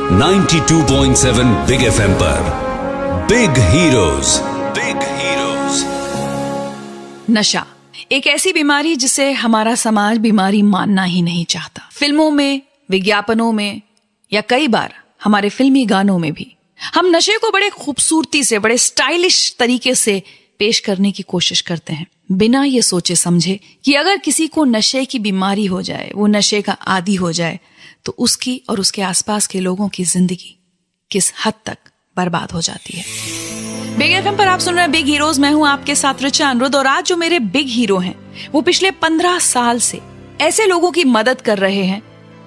92.7 big FM पर big heroes. नशा एक ऐसी बीमारी जिसे हमारा समाज बीमारी मानना ही नहीं चाहता। फिल्मों में, विज्ञापनों में या कई बार हमारे फिल्मी गानों में भी हम नशे को बड़े खूबसूरती से, बड़े स्टाइलिश तरीके से पेश करने की कोशिश करते हैं, बिना ये सोचे समझे कि अगर किसी को नशे की बीमारी हो जाए, वो नशे का आदी हो जाए, तो उसकी और उसके आसपास के लोगों की जिंदगी किस हद तक बर्बाद हो जाती है। बिग एफएम पर आप सुन रहे हैं बिग हीरोज। मैं हूं आपके साथ ऋचा अनुरुद्ध और आज जो मेरे बिग हीरो हैं वो पिछले 15 साल से ऐसे लोगों की मदद कर रहे हैं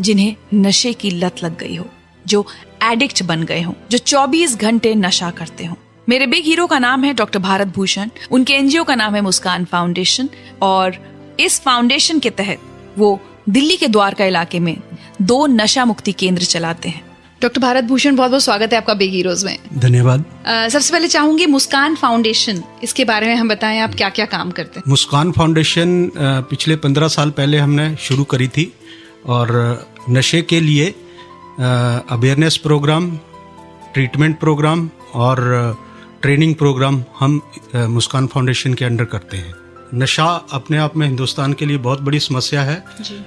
जिन्हें नशे की लत लग गई हो, जो एडिक्ट बन गए हों, जो 24 घंटे नशा करते हों। मेरे बिग हीरो का नाम है डॉक्टर भारत भूषण। उनके एनजीओ का नाम है मुस्कान फाउंडेशन और इस फाउंडेशन के तहत वो दिल्ली के द्वारका इलाके में 2 नशा मुक्ति केंद्र चलाते हैं। डॉक्टर भारत भूषण, बहुत बहुत स्वागत है आपका बिग हीरोज में। धन्यवाद। सबसे पहले चाहूंगी मुस्कान फाउंडेशन, इसके बारे में हम बताएं, आप क्या क्या काम करते हैं। मुस्कान फाउंडेशन पिछले 15 साल पहले हमने शुरू करी थी और नशे के लिए अवेयरनेस प्रोग्राम, ट्रीटमेंट प्रोग्राम और ट्रेनिंग प्रोग्राम हम मुस्कान फाउंडेशन के अंडर करते हैं। नशा अपने आप में हिंदुस्तान के लिए बहुत बड़ी समस्या है,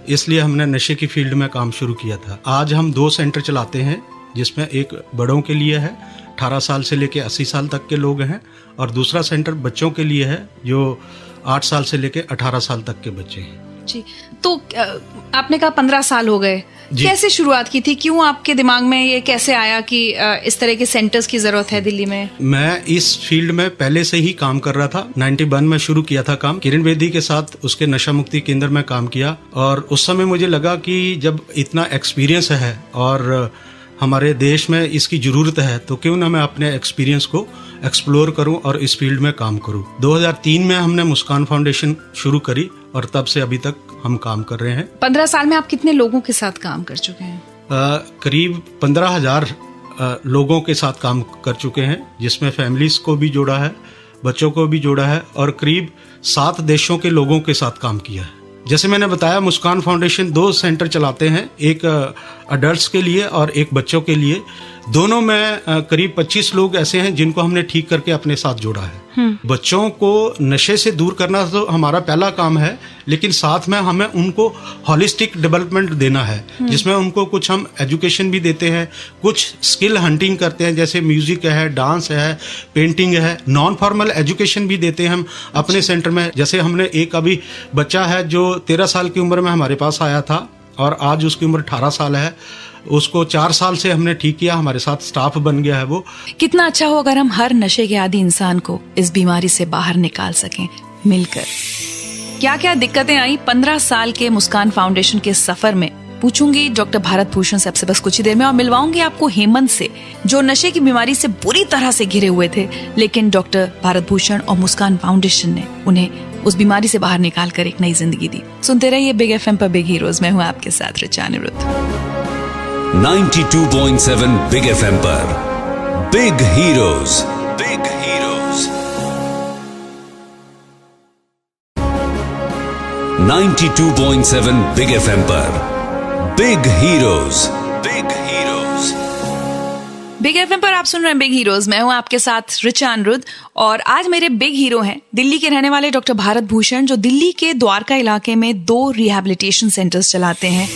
इसलिए हमने नशे की फील्ड में काम शुरू किया था। आज हम 2 सेंटर चलाते हैं, जिसमें एक बड़ों के लिए है, 18 साल से लेकर 80 साल तक के लोग हैं, और दूसरा सेंटर बच्चों के लिए है, जो 8 साल से लेकर 18 साल तक के बच्चे हैं। जी, तो आपने कहा 15 साल हो गए, कैसे शुरुआत की थी? क्यों आपके दिमाग में ये कैसे आया कि इस तरह के सेंटर्स की जरूरत है दिल्ली में? मैं इस फील्ड में पहले से ही काम कर रहा था। 91 में शुरू किया था काम, किरण बेदी के साथ उसके नशा मुक्ति केंद्र में काम किया, और उस समय मुझे लगा कि जब इतना एक्सपीरियंस है और हमारे देश में इसकी जरूरत है, तो क्यों ना मैं अपने एक्सपीरियंस को एक्सप्लोर करूं और इस फील्ड में काम करूं। 2003 में हमने मुस्कान फाउंडेशन शुरू करी और तब से अभी तक हम काम कर रहे हैं। 15 साल में आप कितने लोगों के साथ काम कर चुके हैं? करीब 15,000 लोगों के साथ काम कर चुके हैं, जिसमें फैमिलीज को भी जोड़ा है, बच्चों को भी जोड़ा है, और करीब 7 देशों के लोगों के साथ काम किया है। जैसे मैंने बताया, मुस्कान फाउंडेशन 2 सेंटर चलाते हैं, एक अडल्ट्स के लिए और एक बच्चों के लिए। दोनों में करीब 25 लोग ऐसे हैं जिनको हमने ठीक करके अपने साथ जोड़ा है। बच्चों को नशे से दूर करना तो हमारा पहला काम है, लेकिन साथ में हमें उनको हॉलिस्टिक डेवलपमेंट देना है, जिसमें उनको कुछ हम एजुकेशन भी देते हैं, कुछ स्किल हंटिंग करते हैं, जैसे म्यूजिक है, डांस है, पेंटिंग है, नॉन फॉर्मल एजुकेशन भी देते हैं हम अपने सेंटर में। जैसे हमने एक अभी बच्चा है जो 13 साल की उम्र में हमारे पास आया था और आज उसकी उम्र 18 साल है। उसको 4 साल से हमने ठीक किया, हमारे साथ स्टाफ बन गया है वो। कितना अच्छा हो अगर हम हर नशे के आदी इंसान को इस बीमारी से बाहर निकाल सकें मिलकर। क्या क्या दिक्कतें आई 15 साल के मुस्कान फाउंडेशन के सफर में, पूछूंगी डॉक्टर भारत भूषण से आपसे बस कुछ ही देर में, और मिलवाऊंगी आपको हेमंत से, जो नशे की बीमारी से बुरी तरह से घिरे हुए थे, लेकिन डॉक्टर भारत भूषण और मुस्कान फाउंडेशन ने उन्हें उस बीमारी से बाहर निकाल कर एक नई जिंदगी दी। सुनते रहिए बिग एफएम पर बिग हीरोज। मैं हूं आपके साथ ऋचा अनुरुद्ध। 92.7 बिग एफएम पर बिग हीरोज। 92.7 बिग एफएम पर बिग हीरोज। बिग एफएम पर आप सुन रहे हैं बिग हीरोज। मैं हूं आपके साथ ऋचा अनुरुद्ध और आज मेरे बिग हीरो हैं दिल्ली के रहने वाले डॉक्टर भारत भूषण, जो दिल्ली के द्वारका इलाके में 2 रिहैबिलिटेशन सेंटर्स चलाते हैं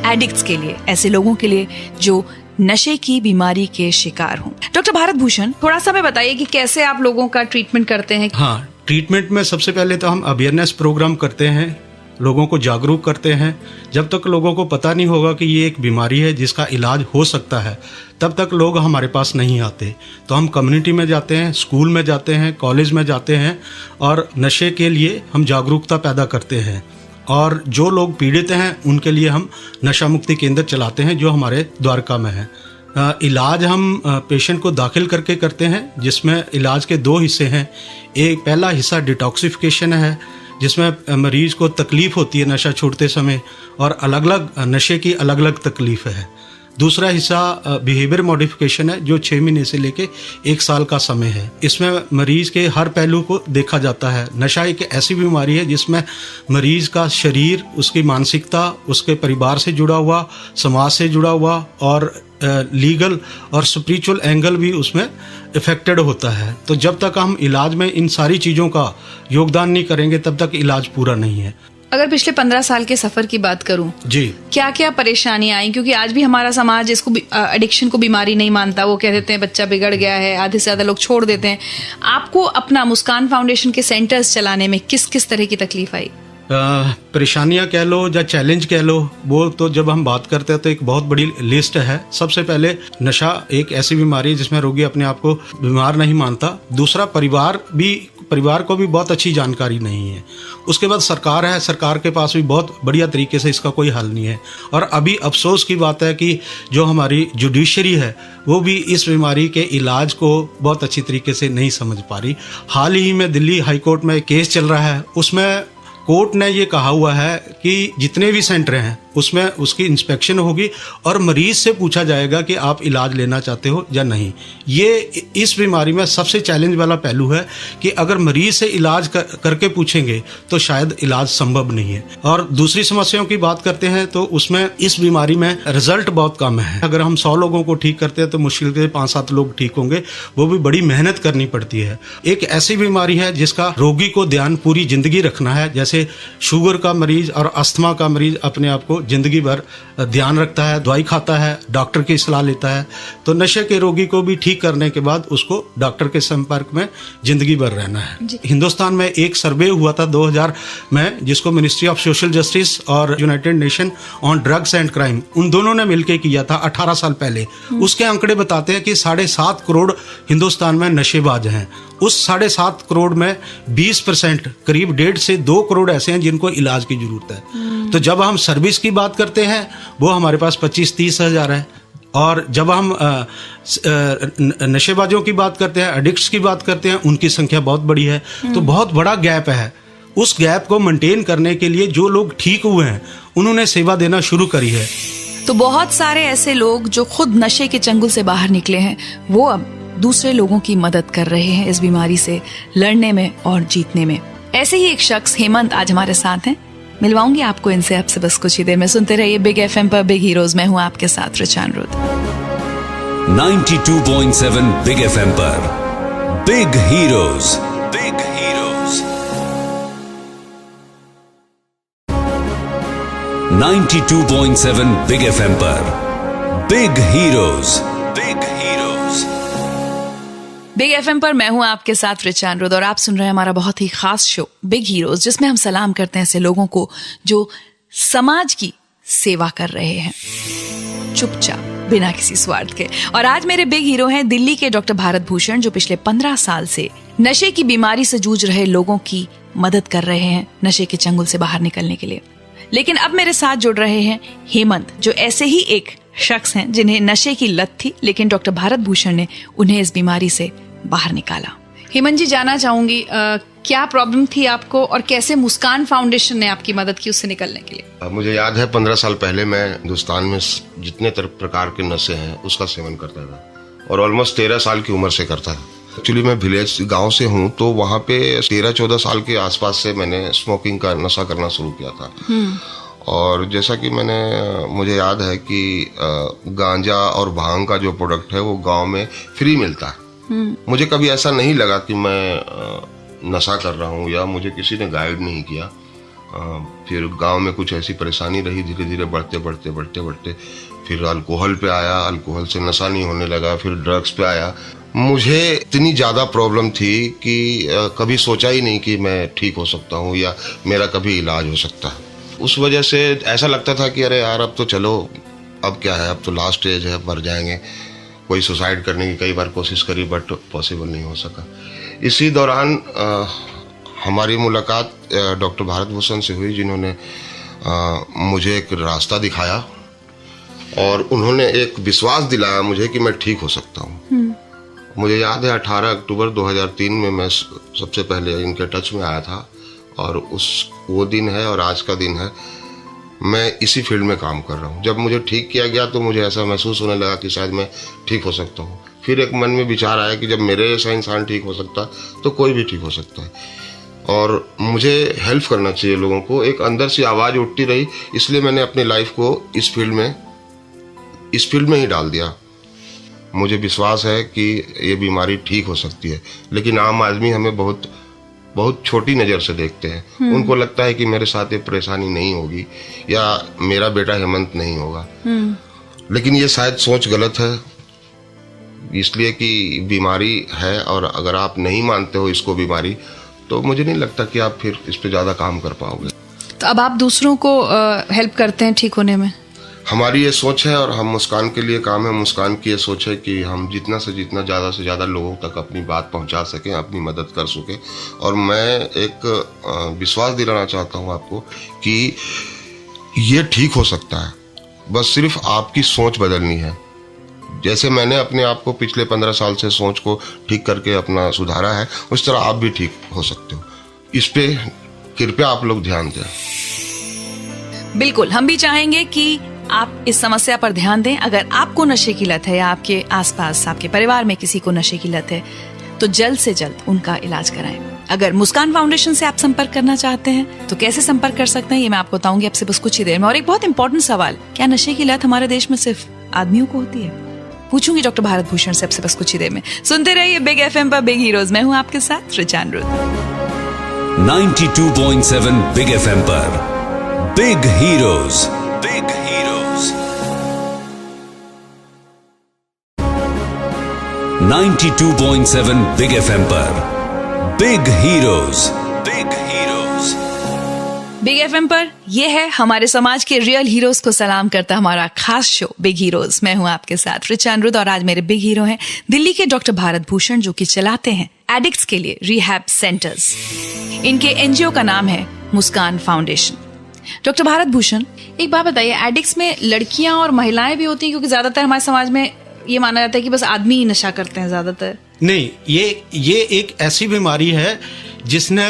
एडिक्ट्स के लिए, ऐसे लोगों के लिए जो नशे की बीमारी के शिकार हों। डॉक्टर भारत भूषण, थोड़ा सा हमें बताइए कि कैसे आप लोगों का ट्रीटमेंट करते हैं। हाँ, ट्रीटमेंट में सबसे पहले तो हम अवेयरनेस प्रोग्राम करते हैं, लोगों को जागरूक करते हैं। जब तक लोगों को पता नहीं होगा कि ये एक बीमारी है जिसका इलाज हो सकता है, तब तक लोग हमारे पास नहीं आते। तो हम कम्युनिटी में जाते हैं, स्कूल में जाते हैं, कॉलेज में जाते हैं और नशे के लिए हम जागरूकता पैदा करते हैं। और जो लोग पीड़ित हैं उनके लिए हम नशा मुक्ति केंद्र चलाते हैं, जो हमारे द्वारका में है। इलाज हम पेशेंट को दाखिल करके करते हैं, जिसमें इलाज के 2 हिस्से हैं। एक पहला हिस्सा डिटॉक्सिफिकेशन है, जिसमें मरीज को तकलीफ होती है नशा छोड़ते समय, और अलग अलग नशे की अलग अलग तकलीफ है। दूसरा हिस्सा बिहेवियर मॉडिफिकेशन है, जो 6 महीने से लेके 1 साल का समय है। इसमें मरीज के हर पहलू को देखा जाता है। नशा एक ऐसी बीमारी है जिसमें मरीज का शरीर, उसकी मानसिकता, उसके परिवार से जुड़ा हुआ, समाज से जुड़ा हुआ और लीगल और स्पिरिचुअल एंगल भी उसमें इफेक्टेड होता है। तो जब तक हम इलाज में इन सारी चीज़ों का योगदान नहीं करेंगे तब तक इलाज पूरा नहीं है। अगर पिछले 15 साल के सफर की बात करूं जी, क्या क्या परेशानियां आई? क्योंकि आज भी हमारा समाज इसको एडिक्शन को बीमारी नहीं मानता। वो कह देते हैं बच्चा बिगड़ गया है, आधे से ज्यादा लोग छोड़ देते हैं। आपको अपना मुस्कान फाउंडेशन के सेंटर्स चलाने में किस किस तरह की तकलीफ आई? परेशानियां कह लो या चैलेंज कह लो, वो तो जब हम बात करते हैं तो एक बहुत बड़ी लिस्ट है। सबसे पहले नशा एक ऐसी बीमारी है जिसमें रोगी अपने आप को बीमार नहीं मानता। दूसरा, परिवार को भी बहुत अच्छी जानकारी नहीं है। उसके बाद सरकार है, सरकार के पास भी बहुत बढ़िया तरीके से इसका कोई हल नहीं है। और अभी अफसोस की बात है कि जो हमारी जुडिशरी है वो भी इस बीमारी के इलाज को बहुत अच्छी तरीके से नहीं समझ पा रही। हाल ही में दिल्ली हाई कोर्ट में एक केस चल रहा है, उसमें कोर्ट ने ये कहा हुआ है कि जितने भी सेंटर हैं उसमें उसकी इंस्पेक्शन होगी और मरीज से पूछा जाएगा कि आप इलाज लेना चाहते हो या नहीं। ये इस बीमारी में सबसे चैलेंज वाला पहलू है कि अगर मरीज से इलाज करके पूछेंगे तो शायद इलाज संभव नहीं है। और दूसरी समस्याओं की बात करते हैं तो उसमें इस बीमारी में रिजल्ट बहुत कम है। अगर हम 100 लोगों को ठीक करते हैं तो मुश्किल से 5-7 लोग ठीक होंगे, वो भी बड़ी मेहनत करनी पड़ती है। एक ऐसी बीमारी है जिसका रोगी को ध्यान पूरी जिंदगी रखना है। जैसे शुगर का मरीज और अस्थमा का मरीज अपने आप को जिंदगी भर ध्यान रखता है, दवाई खाता है, डॉक्टर की सलाह लेता है। तो नशे के रोगी को भी ठीक करने के बाद उसको डॉक्टर के संपर्क में जिंदगी भर रहना है। हिंदुस्तान में एक सर्वे हुआ था 2000 में, जिसको मिनिस्ट्री ऑफ सोशल जस्टिस और United nation on drugs and crime, उन दोनों ने मिलकर किया था 18 साल पहले। उसके आंकड़े बताते हैं कि 7.5 करोड़ हिंदुस्तान में नशेबाज हैं। उस 7.5 करोड़ में 20%, करीब 1.5 से 2 करोड़ ऐसे हैं जिनको इलाज की जरूरत है। तो जब हम सर्विस की बात करते हैं वो हमारे पास 25-30 हज़ार है। और जब हम नशेबाजों की बात करते हैं, एडिक्ट्स की बात करते हैं, उनकी संख्या बहुत बड़ी है। तो बहुत बड़ा गैप है। उस गैप को मेंटेन करने के लिए जो लोग ठीक हुए हैं उन्होंने सेवा देना शुरू करी है। तो बहुत सारे ऐसे लोग जो खुद नशे के चंगुल से बाहर निकले हैं वो अब दूसरे लोगों की मदद कर रहे हैं इस बीमारी से लड़ने में और जीतने में। ऐसे ही एक शख्स हेमंत आज हमारे साथ हैं। मिलवाऊंगी आपको इनसे आपसे बस कुछ ही देर में। सुनते रहिए बिग एफएम पर बिग हीरोज। मैं हूं आपके साथ रिचा अनिरुद्ध। 92.7 बिग एफएम पर big heroes. Big heroes 92.7 big FM पर big heroes. Big heroes big FM पर मैं हूं आपके साथ रिचा अनिरुद्ध और आप सुन रहे हैं हमारा बहुत ही खास शो बिग हीरोज, जिसमें हम सलाम करते हैं ऐसे लोगों को जो समाज की सेवा कर रहे हैं चुपचाप बिना किसी स्वार्थ के। और आज मेरे बिग हीरो हैं दिल्ली के डॉक्टर भारत भूषण, जो पिछले 15 साल से नशे की बीमारी से जूझ रहे लोगों की मदद कर रहे हैं नशे के चंगुल से बाहर निकलने के लिए। लेकिन अब मेरे साथ जुड़ रहे हैं हेमंत, जो ऐसे ही एक शख्स हैं जिन्हें नशे की लत थी, लेकिन डॉक्टर भारत भूषण ने उन्हें इस बीमारी से बाहर निकाला। हेमंत जी, जानना चाहूंगी क्या प्रॉब्लम थी आपको और कैसे मुस्कान फाउंडेशन ने आपकी मदद की उससे निकलने के लिए? मुझे याद है 15 साल पहले मैं हिंदुस्तान में जितने प्रकार के नशे हैं उसका सेवन करता था और ऑलमोस्ट 13 साल की उम्र से करता था। एक्चुअली मैं विलेज गांव से हूँ, तो वहाँ पे 13-14 साल के आसपास से मैंने स्मोकिंग का नशा करना शुरू किया था। और जैसा कि मुझे याद है कि गांजा और भांग का जो प्रोडक्ट है वो गांव में फ्री मिलता है। मुझे कभी ऐसा नहीं लगा कि मैं नशा कर रहा हूँ या मुझे किसी ने गाइड नहीं किया। फिर गांव में कुछ ऐसी परेशानी रही, धीरे धीरे बढ़ते फिर अल्कोहल पे आया, अल्कोहल से नशा नहीं होने लगा, फिर ड्रग्स पे आया। मुझे इतनी ज़्यादा प्रॉब्लम थी कि कभी सोचा ही नहीं कि मैं ठीक हो सकता हूँ या मेरा कभी इलाज हो सकता है। उस वजह से ऐसा लगता था कि अरे यार अब तो चलो, अब क्या है, अब तो लास्ट स्टेज है, मर जाएंगे। कोई सुसाइड करने की कई बार कोशिश करी बट पॉसिबल नहीं हो सका। इसी दौरान हमारी मुलाकात डॉक्टर भारत भूषण से हुई, जिन्होंने मुझे एक रास्ता दिखाया और उन्होंने एक विश्वास दिलाया मुझे कि मैं ठीक हो सकता हूँ। मुझे याद है 18 अक्टूबर 2003 में मैं सबसे पहले इनके टच में आया था और वो दिन है और आज का दिन है। मैं इसी फील्ड में काम कर रहा हूँ। जब मुझे ठीक किया गया तो मुझे ऐसा महसूस होने लगा कि शायद मैं ठीक हो सकता हूँ। फिर एक मन में विचार आया कि जब मेरे जैसा इंसान ठीक हो सकता है तो कोई भी ठीक हो सकता है और मुझे हेल्प करना चाहिए लोगों को। एक अंदर से आवाज़ उठती रही, इसलिए मैंने अपनी लाइफ को इस फील्ड में ही डाल दिया। मुझे विश्वास है कि ये बीमारी ठीक हो सकती है। लेकिन आम आदमी हमें बहुत बहुत छोटी नज़र से देखते हैं। उनको लगता है कि मेरे साथ ये परेशानी नहीं होगी या मेरा बेटा हेमंत नहीं होगा। लेकिन ये शायद सोच गलत है, इसलिए कि बीमारी है और अगर आप नहीं मानते हो इसको बीमारी, तो मुझे नहीं लगता कि आप फिर इस पे ज़्यादा काम कर पाओगे। तो अब आप दूसरों को हेल्प करते हैं ठीक होने में? हमारी ये सोच है और हम मुस्कान के लिए काम है। मुस्कान की ये सोच है कि हम जितना से जितना ज़्यादा से ज़्यादा लोगों तक अपनी बात पहुंचा सकें, अपनी मदद कर सकें। और मैं एक विश्वास दिलाना चाहता हूं आपको कि ये ठीक हो सकता है, बस सिर्फ आपकी सोच बदलनी है। जैसे मैंने अपने आप को पिछले 15 साल से सोच को ठीक करके अपना सुधारा है, उस तरह आप भी ठीक हो सकते हो। इस पे कृपया आप लोग ध्यान दें। बिल्कुल, हम भी चाहेंगे कि आप इस समस्या पर ध्यान दें। अगर आपको नशे की लत है या आपके आसपास आपके परिवार में किसी को नशे की लत है, तो जल्द से जल्द उनका इलाज कराएं। अगर मुस्कान फाउंडेशन से आप संपर्क करना चाहते हैं तो कैसे संपर्क कर सकते हैं, ये मैं आपको बताऊंगी आपसे बस कुछ ही देर में। और एक बहुत इंपॉर्टेंट सवाल, क्या नशे की लत हमारे देश में सिर्फ आदमियों को होती है? पूछूंगी डॉक्टर भारत भूषण से आपसे बस कुछ ही देर में। सुनते रहिए बिग एफएम पर बिग हीरोज। मैं हूं आपके साथ रिचा अनिरुद्ध। 92.7 बिग एफएम पर big heroes. Big heroes 92.7 big FM पर big heroes. Big heroes big FM पर यह है हमारे समाज के रियल हीरोज को सलाम करता हमारा खास शो बिग हीरोज। मैं हूं आपके साथ रिचा अनिरुद्ध और आज मेरे बिग हीरो हैं दिल्ली के डॉक्टर भारत भूषण, जो कि चलाते हैं एडिक्ट्स के लिए रिहैब सेंटर्स। इनके एनजीओ का नाम है मुस्कान फाउंडेशन। डॉक्टर भारत भूषण, एक बात बताइए, एडिक्ट्स में लड़कियां और महिलाएं भी होती हैं? क्योंकि ज्यादातर हमारे समाज में ये माना जाता है कि बस आदमी ही नशा करते हैं ज्यादातर। नहीं, ये एक ऐसी बीमारी है जिसने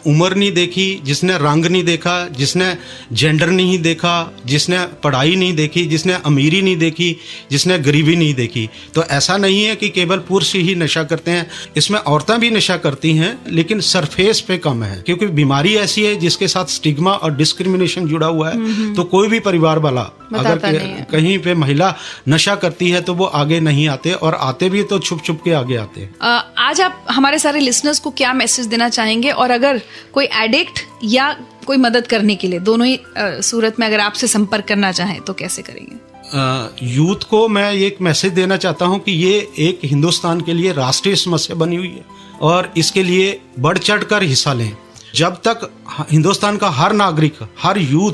उम्र नहीं देखी, जिसने रंग नहीं देखा, जिसने जेंडर नहीं देखा, जिसने पढ़ाई नहीं देखी, जिसने अमीरी नहीं देखी, जिसने गरीबी नहीं देखी। तो ऐसा नहीं है कि केवल पुरुष ही नशा करते हैं, इसमें औरतें भी नशा करती हैं, लेकिन सरफेस पे कम है। क्योंकि बीमारी ऐसी है जिसके साथ स्टिग्मा और डिस्क्रिमिनेशन जुड़ा हुआ है। तो कोई भी परिवार वाला अगर कहीं पे महिला नशा करती है तो वो आगे नहीं आते, और आते भी तो छुप छुप के आगे आते हैं। आज आप हमारे सारे लिसनर्स को क्या मैसेज देना चाहेंगे? और अगर कोई एडिक्ट या कोई मदद करने के लिए, दोनों ही सूरत में अगर आपसे संपर्क करना चाहें तो कैसे करेंगे? यूथ को मैं एक मैसेज देना चाहता हूं कि ये एक हिंदुस्तान के लिए राष्ट्रीय समस्या बनी हुई है और इसके लिए बढ़ चढ़ कर हिस्सा लें। जब तक हिंदुस्तान का हर नागरिक, हर यूथ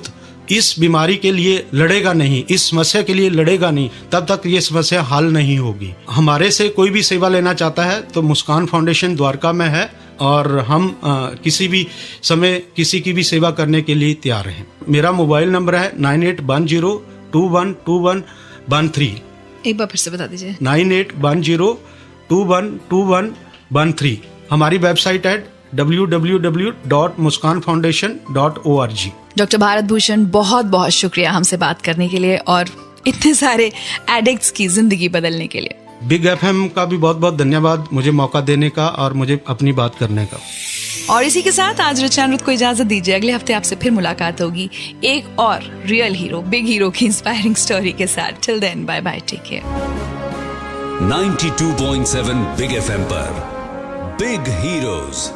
इस बीमारी के लिए लड़ेगा नहीं, इस समस्या के लिए लड़ेगा नहीं, तब तक ये समस्या हल नहीं होगी। हमारे से कोई भी सेवा लेना चाहता है तो मुस्कान फाउंडेशन द्वारका में है और हम किसी भी समय किसी की भी सेवा करने के लिए तैयार हैं। मेरा मोबाइल नंबर है 9810212113। एक बार फिर से बता दीजिए। 9810212113। हमारी वेबसाइट है www.muskanfoundation.org। डॉक्टर भारत भूषण, बहुत बहुत शुक्रिया हमसे बात करने के लिए और इतने सारे एडिक्ट्स की जिंदगी बदलने के लिए। बिग एफएम का भी बहुत बहुत धन्यवाद मुझे मौका देने का और मुझे अपनी बात करने का। और इसी के साथ आज रिचा अनिरुद्ध को इजाजत दीजिए। अगले हफ्ते आपसे फिर मुलाकात होगी एक और रियल हीरो, बिग हीरो की इंस्पायरिंग स्टोरी के साथ। Till then, bye bye, take care. 92.7 big FM पर बिग हीरोज।